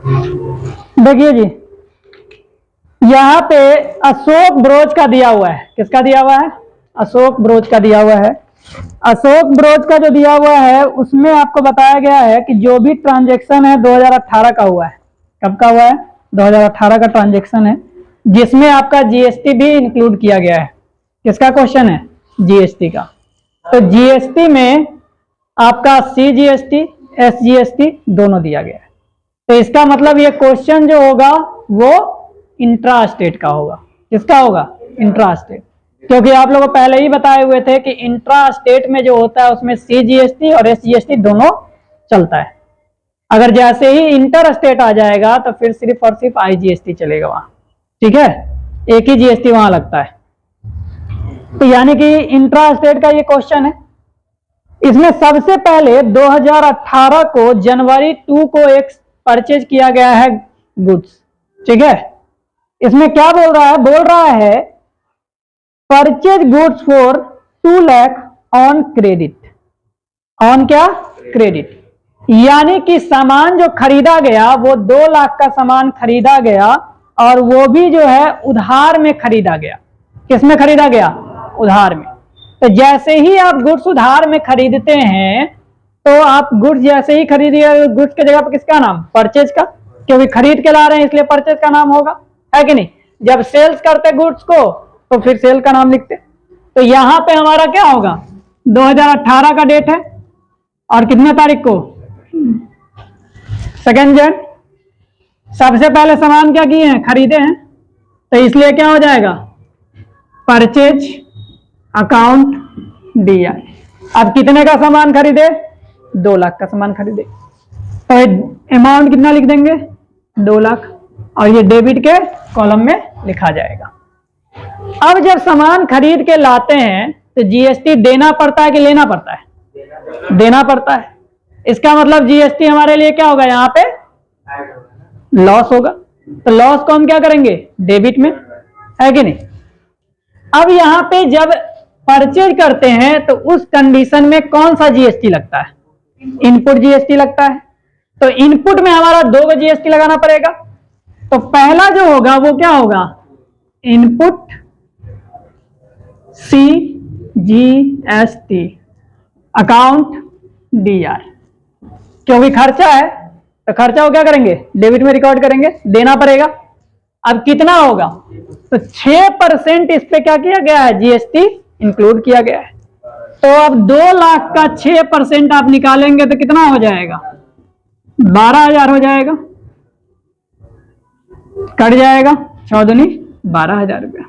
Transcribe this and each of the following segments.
देखिए जी, यहाँ पे अशोक ब्रोच का दिया हुआ है। किसका दिया हुआ है? अशोक ब्रोच का दिया हुआ है। अशोक ब्रोच का जो दिया हुआ है उसमें आपको बताया गया है कि जो भी ट्रांजैक्शन है 2018 का हुआ है। कब का हुआ है? 2018 का ट्रांजैक्शन है, जिसमें आपका जीएसटी भी इंक्लूड किया गया है। किसका क्वेश्चन है? जीएसटी का। तो जीएसटी में आपका सीजीएसटी, एसजीएसटी दोनों दिया गया है। तो इसका मतलब ये क्वेश्चन जो होगा वो इंट्रा स्टेट का होगा। किसका होगा? Intra state. क्योंकि आप लोगों को पहले ही बताए हुए थे कि इंट्रा स्टेट में जो होता है उसमें सीजीएसटी और एसजीएसटी दोनों चलता है। अगर जैसे ही इंटर स्टेट आ जाएगा तो फिर सिर्फ और सिर्फ आईजीएसटी चलेगा वहां। ठीक है, एक ही जीएसटी वहां लगता है। तो यानी कि इंट्रा स्टेट का ये क्वेश्चन है। इसमें सबसे पहले 2018 को जनवरी 2 को एक परचेज किया गया है गुड्स। ठीक है, इसमें क्या बोल रहा है? बोल रहा है purchase goods for 2 lakh on credit. On क्या? क्रेडिट। यानी कि सामान जो खरीदा गया वो 2 लाख का सामान खरीदा गया, और वो भी जो है उधार में खरीदा गया। किस में खरीदा गया? उधार में। तो जैसे ही आप गुड्स उधार में खरीदते हैं तो आप गुड्स जैसे ही खरीदिए, गुड्स की जगह पर किसका नाम? परचेज का। क्योंकि खरीद के ला रहे हैं इसलिए परचेज का नाम होगा, है कि नहीं? जब सेल्स करते गुड्स को तो फिर सेल का नाम लिखते। तो यहां पे हमारा क्या होगा? 2018 का डेट है और कितने तारीख को? 2 जन। सबसे पहले सामान क्या किए हैं? खरीदे हैं। तो इसलिए क्या हो जाएगा? परचेज अकाउंट दिया। अब कितने का सामान खरीदे? 2 लाख का सामान खरीदे। तो अमाउंट कितना लिख देंगे? 2 लाख, और ये डेबिट के कॉलम में लिखा जाएगा। अब जब सामान खरीद के लाते हैं तो जीएसटी देना पड़ता है कि लेना पड़ता है? देना पड़ता है। इसका मतलब जीएसटी हमारे लिए क्या होगा? यहाँ पे लॉस होगा। तो लॉस को हम क्या करेंगे? डेबिट में, है कि नहीं? अब यहाँ पे जब परचेज करते हैं तो उस कंडीशन में कौन सा जीएसटी लगता है? इनपुट जीएसटी लगता है। तो इनपुट में हमारा 2 जीएसटी लगाना पड़ेगा। तो पहला जो होगा वो क्या होगा? Input CGST account DR. क्योंकि खर्चा है तो खर्चा को क्या करेंगे? डेबिट में रिकॉर्ड करेंगे, देना पड़ेगा। अब कितना होगा? तो 6% इस पे क्या किया गया है? जीएसटी इंक्लूड किया गया है। तो अब 2 लाख का 6% आप निकालेंगे तो कितना हो जाएगा? 12,000 हो जाएगा। कट जाएगा 14 12,000 रुपया।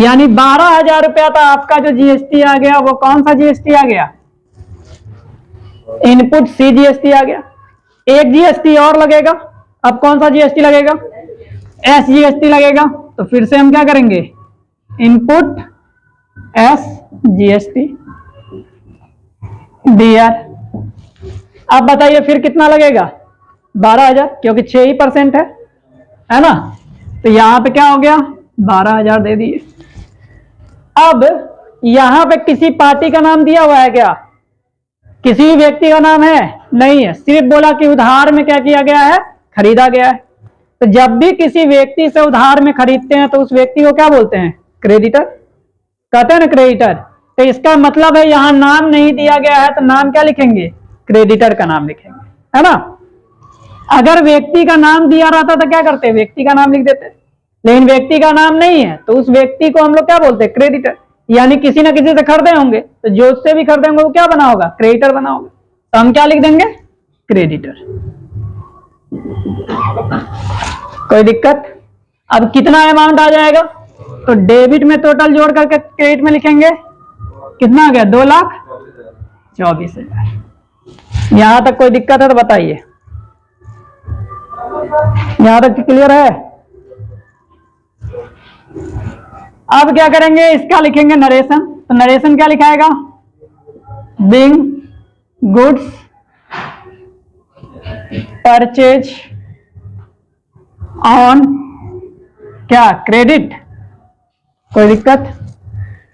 यानी 12,000 रुपया था आपका जो जीएसटी आ गया। वो कौन सा जीएसटी आ गया? इनपुट सीजीएसटी आ गया। एक जीएसटी और लगेगा। अब कौन सा जीएसटी लगेगा? एसजीएसटी लगेगा। तो फिर से हम क्या करेंगे? Input SGST DR. अब बताइए फिर कितना लगेगा? 12,000, क्योंकि 6% है ना? तो यहां पे क्या हो गया? 12,000 दे दिए। अब यहां पे किसी पार्टी का नाम दिया हुआ है क्या? किसी व्यक्ति का नाम है? नहीं है। सिर्फ बोला कि उधार में क्या किया गया है? खरीदा गया है। तो जब भी किसी व्यक्ति से उधार में खरीदते हैं तो उस व्यक्ति को क्या बोलते हैं? क्रेडिटर कहते हैं ना, क्रेडिटर। तो इसका मतलब है यहां नाम नहीं दिया गया है तो नाम क्या लिखेंगे? क्रेडिटर का नाम लिखेंगे, है ना? अगर व्यक्ति का नाम दिया रहता तो क्या करते? व्यक्ति का नाम लिख देते। लेकिन व्यक्ति का नाम नहीं है तो उस व्यक्ति को हम लोग क्या बोलते हैं? क्रेडिटर। यानी किसी ना किसी से खरीदे होंगे तो जो उससे भी खरीदे होंगे वो क्या बना होगा? क्रेडिटर बना होगा। तो हम क्या लिख देंगे? क्रेडिटर। कोई दिक्कत? अब कितना अमाउंट आ जाएगा? तो डेबिट में टोटल जोड़ करके क्रेडिट में लिखेंगे। कितना आ गया? 2,24,000। यहां तक कोई दिक्कत है तो बताइए। यहां तक क्लियर है? अब क्या करेंगे? इसका लिखेंगे नरेशन। तो नरेशन क्या लिखाएगा? बिंग गुड्स परचेज ऑन क्या? क्रेडिट। कोई दिक्कत?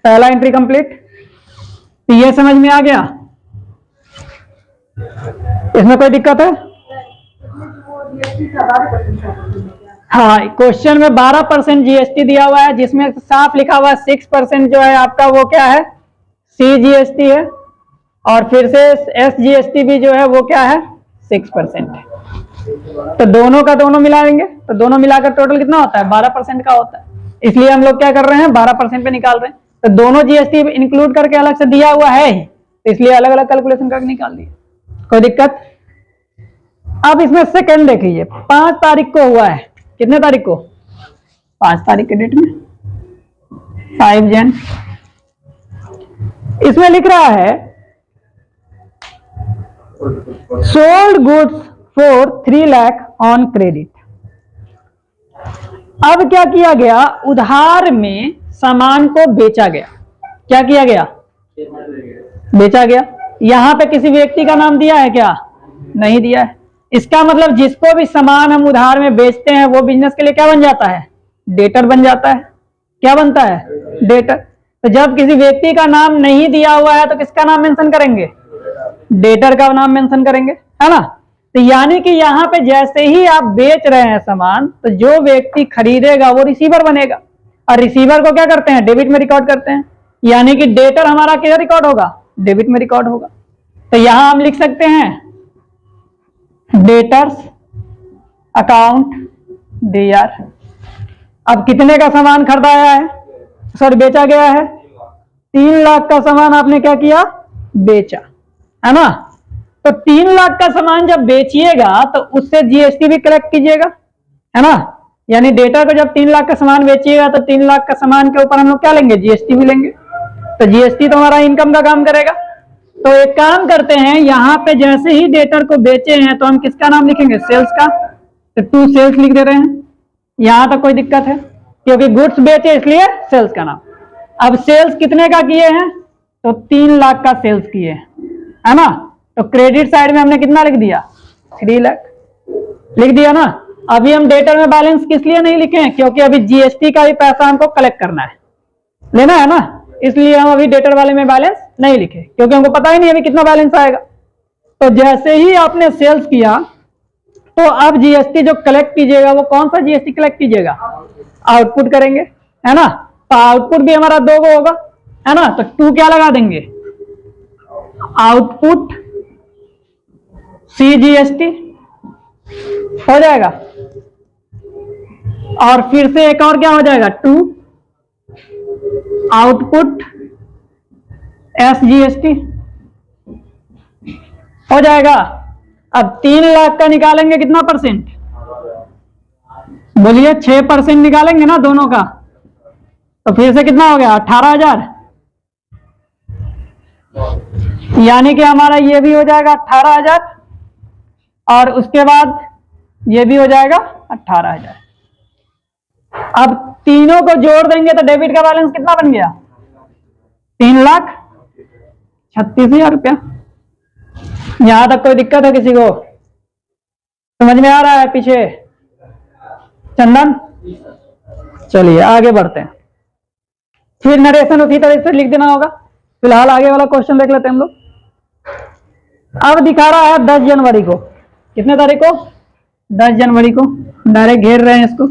पहला एंट्री कंप्लीट। तो ये समझ में आ गया? इसमें कोई दिक्कत है? हाँ, क्वेश्चन में 12% जीएसटी दिया हुआ है, जिसमें साफ लिखा हुआ है 6% जो है आपका वो क्या है, सीजीएसटी है, और फिर से एसजीएसटी भी जो है वो क्या है, 6% है। तो दोनों का दोनों मिलाएंगे तो दोनों मिलाकर टोटल कितना होता है, 12% का होता है। इसलिए हम लोग क्या कर रहे हैं, 12% पे निकाल रहे हैं। तो दोनों जीएसटी इंक्लूड करके अलग से दिया हुआ है ही, तो इसलिए अलग अलग कैलकुलेशन करके निकाल दिए, कोई दिक्कत। अब इसमें सेकंड देख लीजिए, 5 तारीख को हुआ है, कितने तारीख को, 5 तारीख के डेट में, 5 जन। इसमें लिख रहा है sold goods for 3 lakh on credit. अब क्या किया गया, उधार में सामान को बेचा गया। क्या किया गया, बेचा गया। यहां पे किसी व्यक्ति का नाम दिया है क्या, नहीं दिया है। इसका मतलब जिसको भी सामान हम उधार में बेचते हैं वो बिजनेस के लिए क्या बन जाता है, डेटर बन जाता है। क्या बनता है, डेटर। तो जब किसी व्यक्ति का नाम नहीं दिया हुआ है तो किसका नाम मेंशन करेंगे, डेटर का नाम मेंशन करेंगे, है ना। तो यानी कि यहां पे जैसे ही आप बेच रहे हैं सामान, तो जो व्यक्ति खरीदेगा वो रिसीवर बनेगा, और रिसीवर को क्या करते हैं, डेबिट में रिकॉर्ड करते हैं। यानी कि डेटर हमारा क्या रिकॉर्ड होगा, डेबिट में रिकॉर्ड होगा। तो यहां हम लिख सकते हैं डेटर्स अकाउंट डीआर। अब कितने का सामान खरीदाया है, सर बेचा गया है, 3 लाख का सामान आपने क्या किया, बेचा, है ना। तो 3 लाख का सामान जब बेचिएगा तो उससे जीएसटी भी कलेक्ट कीजिएगा, है ना। यानी डेटा को जब 3 लाख का सामान बेचिएगा तो 3 लाख का सामान के ऊपर हम लोग क्या लेंगे, जीएसटी भी लेंगे। तो जीएसटी तो हमारा इनकम का काम करेगा। तो एक काम करते हैं, यहां पे जैसे ही डेटर को बेचे हैं तो हम किसका नाम लिखेंगे, सेल्स का। तो टू सेल्स लिख दे रहे हैं। यहां तक कोई दिक्कत है, क्योंकि गुड्स बेचे इसलिए सेल्स का नाम। अब सेल्स कितने का किए हैं, तो 3 लाख का सेल्स किए, है ना। तो क्रेडिट साइड में हमने कितना लिख दिया, 3 लाख लिख दिया ना। अभी हम डेटर में बैलेंस किस लिए नहीं लिखे हैं, क्योंकि अभी जीएसटी का भी पैसा हमको कलेक्ट करना है, लेना है ना। इसलिए हम अभी डेटर वाले में बैलेंस नहीं लिखे, क्योंकि हमको पता ही नहीं अभी कितना बैलेंस आएगा। तो जैसे ही आपने सेल्स किया तो अब जीएसटी जो कलेक्ट कीजिएगा वो कौन सा जीएसटी कलेक्ट कीजिएगा, आउटपुट करेंगे, है ना। तो आउटपुट भी हमारा 2 को होगा, है ना। तो 2 क्या लगा देंगे, आउटपुट सीजीएसटी हो जाएगा। और फिर से एक और क्या हो जाएगा, 2 आउटपुट एसजीएसटी हो जाएगा। अब 3 लाख का निकालेंगे कितना परसेंट, बोलिए 6% निकालेंगे ना दोनों का। तो फिर से कितना हो गया, 18,000। यानी कि हमारा ये भी हो जाएगा 18,000, और उसके बाद ये भी हो जाएगा 18,000। अब तीनों को जोड़ देंगे तो डेबिट का बैलेंस कितना बन गया, 3,36,000 रुपया। यहां तक कोई दिक्कत है किसी को, समझ में आ रहा है पीछे चंदन। चलिए आगे बढ़ते हैं, फिर नरेशन उसी तरह से लिख देना होगा। फिलहाल आगे वाला क्वेश्चन देख लेते हैं हम लोग। अब दिखा रहा है 10 जनवरी को, कितने तारीख को, 10 जनवरी को। डायरेक्ट घेर रहे हैं इसको।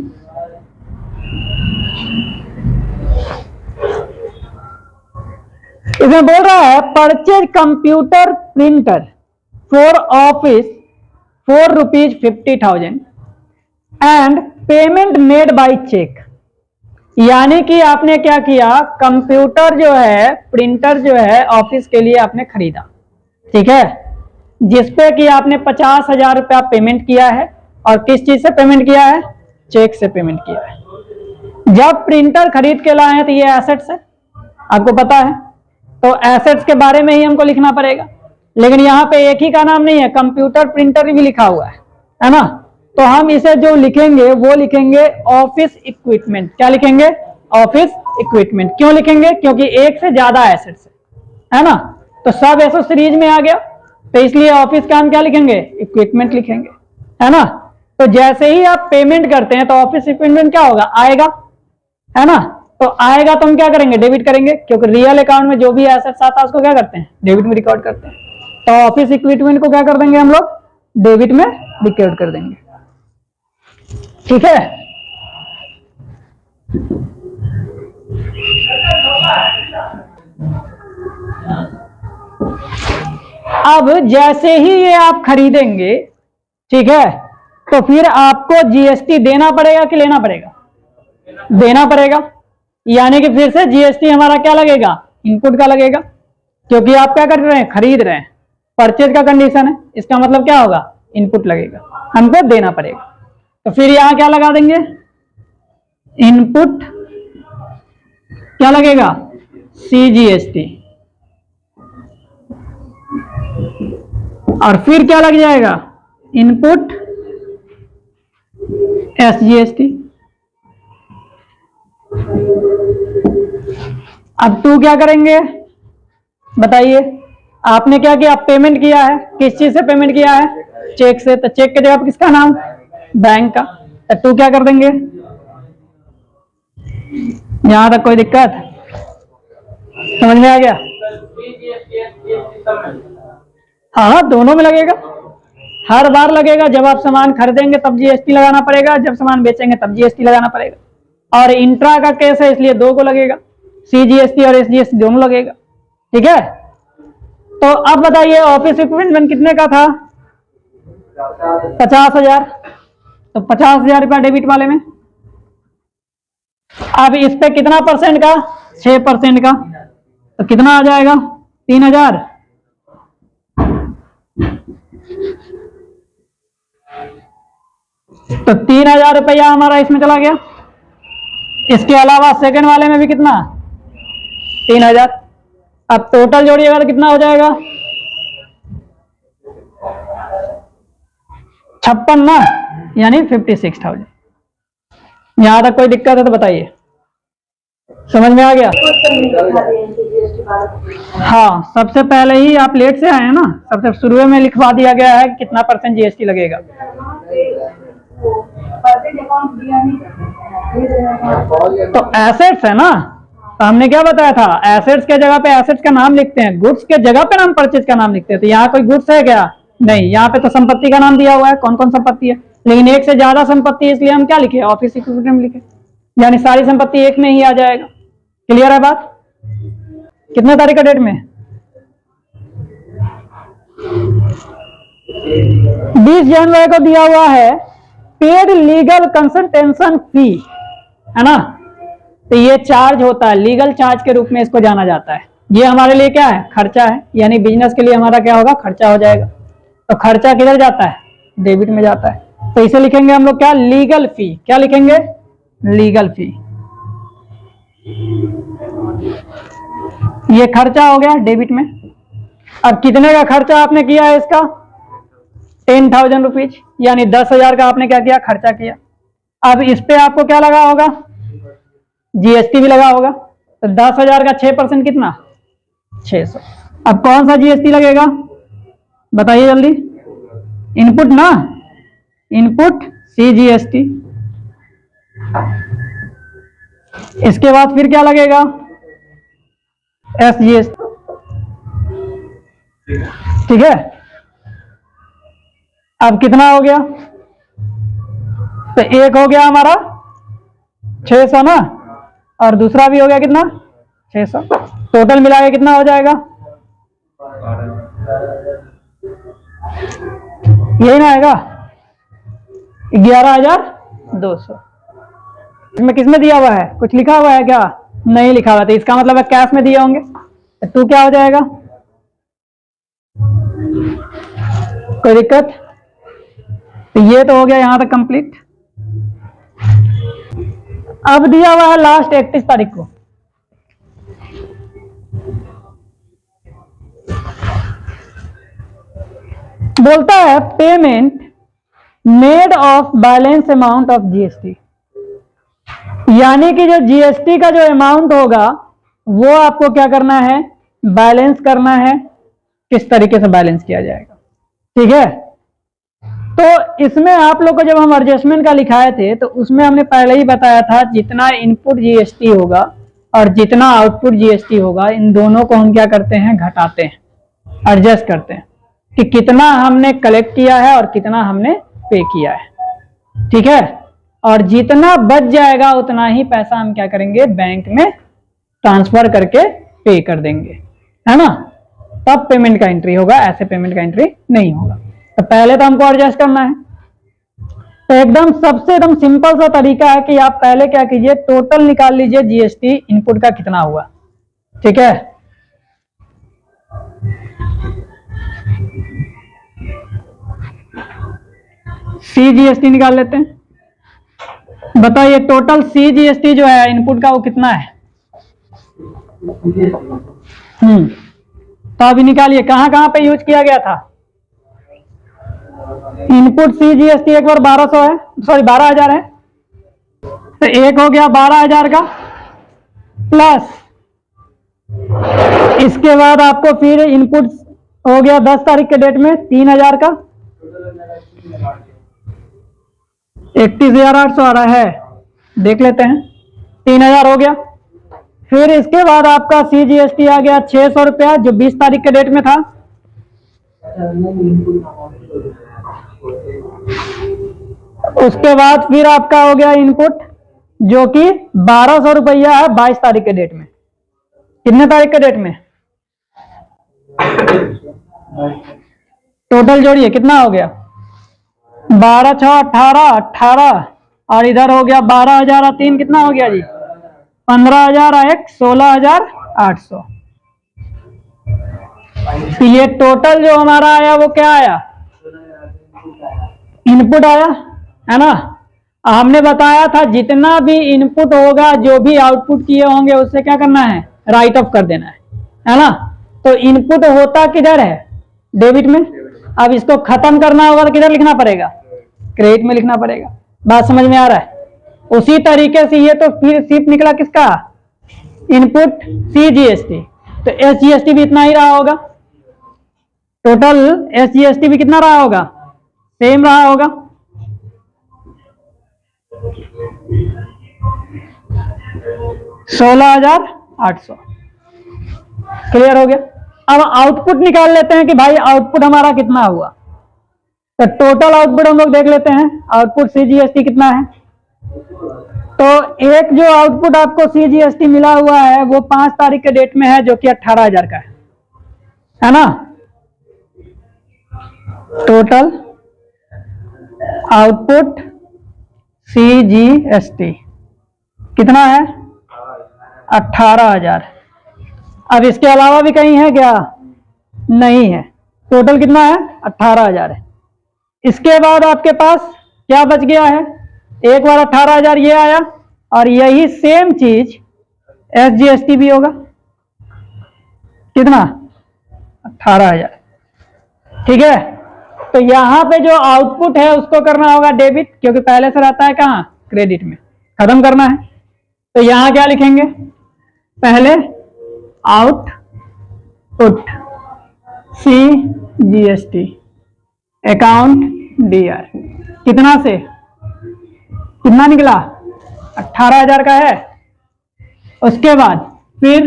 इसमें बोल रहा है purchase computer printer for office for ₹50,000 and payment made by cheque. यानी कि आपने क्या किया, कंप्यूटर जो है, प्रिंटर जो है ऑफिस के लिए आपने खरीदा, ठीक है, जिसपे कि आपने 50,000 रुपया पेमेंट किया है। और किस चीज से पेमेंट किया है, चेक से पेमेंट किया है। जब प्रिंटर खरीद के लाए हैं तो ये एसेट्स है, आपको पता है। तो एसेट्स के बारे में ही हमको लिखना पड़ेगा। लेकिन यहाँ पे एक ही का नाम नहीं है, कंप्यूटर प्रिंटर भी लिखा हुआ है ना। तो हम इसे जो लिखेंगे वो लिखेंगे ऑफिस इक्विपमेंट। क्या लिखेंगे, ऑफिस इक्विपमेंट। क्यों लिखेंगे, क्योंकि एक से ज्यादा एसेट्स है ना। तो सब एसेसरीज में आ गया, तो इसलिए ऑफिस का हम क्या लिखेंगे, इक्विपमेंट लिखेंगे, है ना। तो जैसे ही आप पेमेंट करते हैं तो ऑफिस इक्विपमेंट क्या होगा, आएगा, है ना। तो आएगा तो हम क्या करेंगे, डेबिट करेंगे, क्योंकि रियल अकाउंट में जो भी एसेट्स आता है उसको क्या करते हैं, डेबिट में रिकॉर्ड करते हैं। तो ऑफिस इक्विपमेंट को क्या कर देंगे हम लोग, डेबिट में रिकॉर्ड कर देंगे। ठीक है। अब जैसे ही ये आप खरीदेंगे, ठीक है, तो फिर आपको जीएसटी देना पड़ेगा कि लेना पड़ेगा? देना पड़ेगा। यानी कि फिर से जीएसटी हमारा क्या लगेगा? इनपुट का लगेगा, क्योंकि आप क्या कर रहे हैं? खरीद रहे हैं। परचेज का कंडीशन है, इसका मतलब क्या होगा? इनपुट लगेगा, हमको देना पड़ेगा। तो फिर यहां क्या लगा देंगे? इनपुट क्या लगेगा? सीजीएसटी। और फिर क्या लग जाएगा? Input SGST. अब टू क्या करेंगे बताइए? आपने क्या किया? पेमेंट किया है। किस चीज से पेमेंट किया है? चेक से। तो चेक के जगह पर किसका नाम? बैंक का। तो टू क्या कर देंगे? यहां तक कोई दिक्कत समझ में आ गया? हाँ, दोनों में लगेगा, हर बार लगेगा। जब आप सामान खरीदेंगे तब जीएसटी लगाना पड़ेगा, जब सामान बेचेंगे तब जीएसटी लगाना पड़ेगा। और इंट्रा का केस है इसलिए दो को लगेगा, सीजीएसटी और एसजीएसटी दोनों लगेगा। ठीक है। तो अब बताइए ऑफिस इक्विपमेंट कितने का था? 50,000। तो 50,000 रुपया डेबिट वाले में। अब इस पे कितना परसेंट का? 6% का। तो कितना आ जाएगा? 3,000। तो 3,000 रुपया हमारा इसमें चला गया। इसके अलावा सेकंड वाले में भी कितना? 3,000। अब टोटल जोड़िएगा तो कितना हो जाएगा? 56 ना, यानी 56,000। यहां तक कोई दिक्कत है तो बताइए। समझ में आ गया? हाँ, सबसे पहले ही आप लेट से आए हैं ना, सबसे शुरू में लिखवा दिया गया है कितना परसेंट जीएसटी लगेगा। तो एसेट्स है ना, तो हमने क्या बताया था? एसेट्स के जगह पे एसेट्स का नाम लिखते हैं, गुड्स के जगह पे हम परचेज का नाम लिखते हैं। तो यहाँ कोई गुड्स है क्या? नहीं। यहाँ पे तो संपत्ति का नाम दिया हुआ है, कौन कौन संपत्ति है, लेकिन एक से ज्यादा संपत्ति, इसलिए हम क्या लिखे? ऑफिस इक्विपमेंट लिखे, यानी सारी संपत्ति एक में ही आ जाएगा। क्लियर है बात? कितने तारीख का डेट में? 20 जनवरी को दिया हुआ है पेड लीगल कंसल्टेशन फी, है ना। तो ये चार्ज होता है, लीगल चार्ज के रूप में इसको जाना जाता है। ये हमारे लिए क्या है? खर्चा है, यानी बिजनेस के लिए हमारा क्या होगा? खर्चा हो जाएगा। तो खर्चा किधर जाता है? डेबिट में जाता है। तो इसे लिखेंगे हम लोग क्या? लीगल फी। क्या लिखेंगे? लीगल फी। ये खर्चा हो गया डेबिट में। अब कितने का खर्चा आपने किया है इसका? 10,000 रुपीज, यानी 10,000 का आपने क्या किया? खर्चा किया। अब इस पे आपको क्या लगा होगा? जीएसटी भी लगा होगा। तो 10,000 का 6% कितना? 600। अब कौन सा जीएसटी लगेगा बताइए जल्दी? इनपुट ना, इनपुट सीजीएसटी। इसके बाद फिर क्या लगेगा? एसजीएसटी। ठीक है। अब कितना हो गया? तो एक हो गया हमारा 600 ना, और दूसरा भी हो गया कितना? 600। टोटल मिला के कितना हो जाएगा? यही ना आएगा? 11,200। इसमें किसमें दिया हुआ है? कुछ लिखा हुआ है क्या? नहीं लिखा हुआ। तो इसका मतलब है कैश में दिए होंगे। तो क्या हो जाएगा? कोई दिक्कत? तो ये तो हो गया यहां तक कंप्लीट। अब दिया हुआ है लास्ट 31 तारीख को। बोलता है payment made of balance amount of GST, यानी कि जो जीएसटी का जो अमाउंट होगा वो आपको क्या करना है? बैलेंस करना है। किस तरीके से बैलेंस किया जाएगा? ठीक है। तो इसमें आप लोग को जब हम एडजस्टमेंट का लिखाए थे तो उसमें हमने पहले ही बताया था जितना इनपुट जीएसटी होगा और जितना आउटपुट जीएसटी होगा, इन दोनों को हम क्या करते हैं? घटाते हैं, एडजस्ट करते हैं कि कितना हमने कलेक्ट किया है और कितना हमने पे किया है। ठीक है, और जितना बच जाएगा उतना ही पैसा हम क्या करेंगे, बैंक में ट्रांसफर करके पे कर देंगे, है ना। तब पेमेंट का एंट्री होगा, ऐसे पेमेंट का एंट्री नहीं होगा। तो पहले तो हमको एडजस्ट करना है। तो एकदम सबसे एकदम सिंपल सा तरीका है कि आप पहले क्या कीजिए, टोटल निकाल लीजिए जीएसटी इनपुट का कितना हुआ, ठीक है। सीजीएसटी निकाल लेते हैं। बताइए टोटल सीजीएसटी जो है इनपुट का वो कितना है। तो अभी निकालिए कहां कहां पे यूज किया गया था। इनपुट सीजीएसटी एक बार 1200 है, सॉरी 12,000 है। तो एक हो गया 12,000 का, प्लस इसके बाद आपको फिर इनपुट हो गया 10 तारीख के डेट में 3,000 का, 31,800 आ रहा है, देख लेते हैं। 3,000 हो गया। फिर इसके बाद आपका सीजीएसटी आ गया 600 रुपया, जो 20 तारीख के डेट में था। उसके बाद फिर आपका हो गया इनपुट जो कि 1,200 रुपया है 22 तारीख के डेट में। कितने तारीख के डेट में, टोटल जोड़िए कितना हो गया, 12 6 18 18, और इधर हो गया 12,000 और 3 कितना हो गया जी, 15,000 1 16,800। तो ये टोटल जो हमारा आया वो क्या आया, इनपुट आया, है ना। हमने बताया था जितना भी इनपुट होगा, जो भी आउटपुट किए होंगे उससे क्या करना है, राइट ऑफ कर देना है ना। तो इनपुट होता किधर है, डेबिट में। अब इसको खत्म करना होगा तो किधर लिखना पड़ेगा, क्रेडिट में लिखना पड़ेगा। बात समझ में आ रहा है। उसी तरीके से ये तो फिर सिर्फ निकला किसका, इनपुट सीजीएसटी। तो एसजीएसटी भी इतना ही रहा होगा, टोटल एसजीएसटी भी कितना रहा होगा, सेम रहा होगा। 16,800। क्लियर हो गया। अब आउटपुट निकाल लेते हैं कि भाई आउटपुट हमारा कितना हुआ। तो टोटल आउटपुट हम लोग देख लेते हैं, आउटपुट सीजीएसटी कितना है। तो एक जो आउटपुट आपको सीजीएसटी मिला हुआ है वो 5 तारीख के डेट में है, जो कि 18,000 का है ना। टोटल आउटपुट सीजीएसटी कितना है, 18,000। अब इसके अलावा भी कहीं है क्या, नहीं है। टोटल कितना है, 18,000 है। इसके बाद आपके पास क्या बच गया है, एक बार 18,000 ये आया, और यही सेम चीज एसजीएसटी भी होगा, कितना, 18,000। ठीक है। तो यहां पे जो आउटपुट है उसको करना होगा डेबिट, क्योंकि पहले से रहता है कहां, क्रेडिट में, खत्म करना है। तो यहां क्या लिखेंगे, पहले आउटपुट सीजीएसटी अकाउंट डीआर, कितना से कितना निकला, 18,000 का है। उसके बाद फिर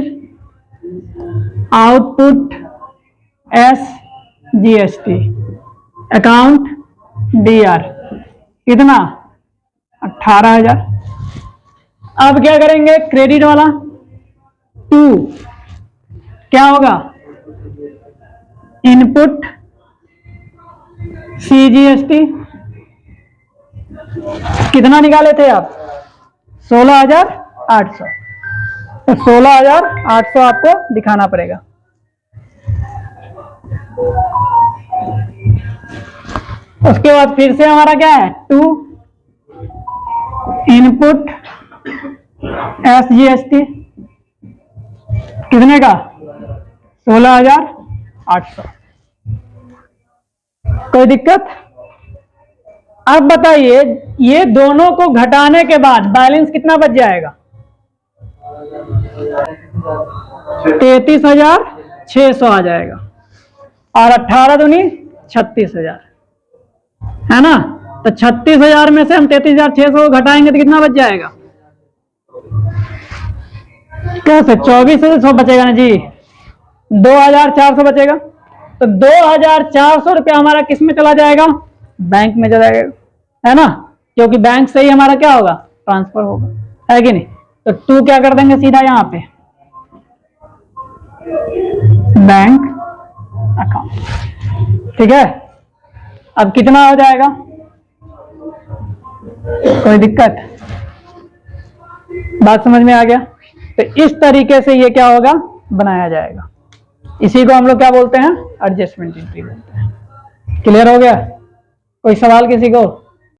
आउटपुट एसजीएसटी अकाउंट डीआर, कितना, 18,000। अब क्या करेंगे, क्रेडिट वाला 2 क्या होगा, इनपुट सीजीएसटी कितना निकाले थे आप, 16,800। तो 16,800 आपको दिखाना पड़ेगा। उसके बाद फिर से हमारा क्या है, 2 इनपुट एसजीएसटी कितने का, 16,800। कोई दिक्कत। अब बताइए ये दोनों को घटाने के बाद बैलेंस कितना बच जाएगा, 33,600 आ जाएगा, और 18 दूनी 36,000, है ना। तो 36,000 में से हम 33,600 को घटाएंगे तो कितना बच जाएगा, कैसे, 24,100 बचेगा ना जी, 2,400 बचेगा। तो 2,400 रुपया हमारा किस में चला जाएगा, बैंक में चला जाएगा, है ना। क्योंकि बैंक से ही हमारा क्या होगा, ट्रांसफर होगा, है कि नहीं। तो 2 क्या कर देंगे सीधा यहां पे, बैंक अकाउंट, ठीक है। अब कितना हो जाएगा, कोई दिक्कत, बात समझ में आ गया। तो इस तरीके से ये क्या होगा, बनाया जाएगा। इसी को हम लोग क्या बोलते हैं, एडजस्टमेंट एंट्री बोलते हैं। क्लियर हो गया, कोई सवाल किसी को?